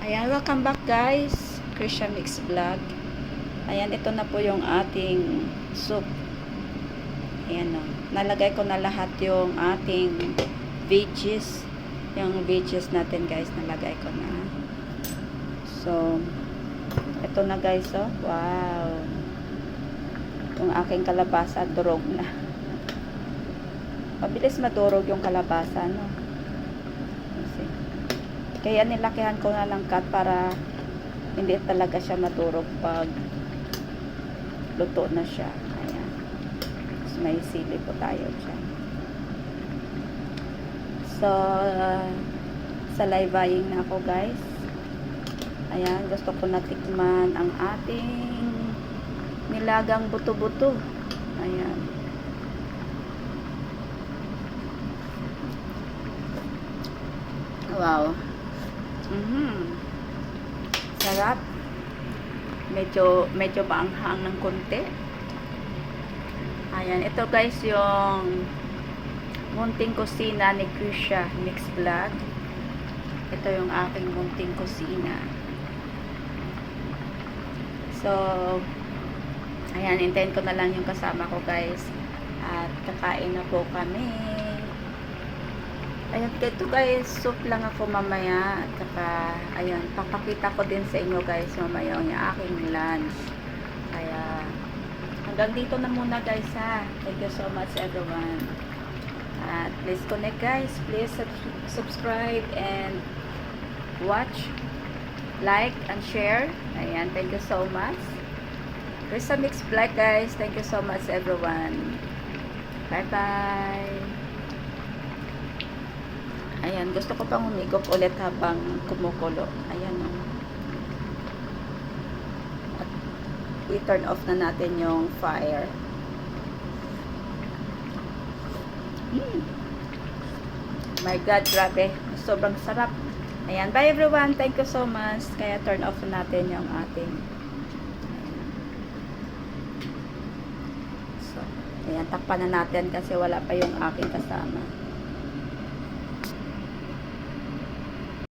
Ayan, welcome back guys. Krisha Mix Vlog. Ayan, ito na po yung ating soup. Ayan o. Nalagay ko na lahat yung ating veggies. Yung veggies natin guys, nalagay ko na. So, ito na guys oh. Wow. Yung aking kalabasa, durog na. Mabilis madurog yung kalabasa, no? Kaya nilakihan ko na lang cut para hindi talaga siya madurog pag luto na siya. Ayan. Tapos may sili po tayo dyan. So, salayvaing na ako guys. Ayan, gusto ko na tikman ang ating nilagang buto-buto. Ayan. Wow. Sarap. Medyo maanghang ng konti. Ayan, ito guys yung munting kusina ni Krisha Mix Vlog. Ito yung aking munting kusina. So, ayan, hintayin ko na lang yung kasama ko guys. At kakain na po kami. Ayan, ito guys, soup lang ako mamaya. At saka, ayan, papakita ko din sa inyo guys mamaya yung aking lunch. Kaya, hanggang dito na muna guys ha. Thank you so much everyone. At please connect guys. Please subscribe and watch, like, and share. Ayan, thank you so much. Krisha Mix Vlog guys. Thank you so much everyone. Bye-bye. Ayan, gusto ko pang umigop ulit habang kumukulo. Ayan o. At i-turn off na natin yung fire. My God, grabe. Sobrang sarap. Ayan, bye everyone. Thank you so much. Kaya turn off na natin yung ating. So, ayan, takpan na natin kasi wala pa yung aking kasama.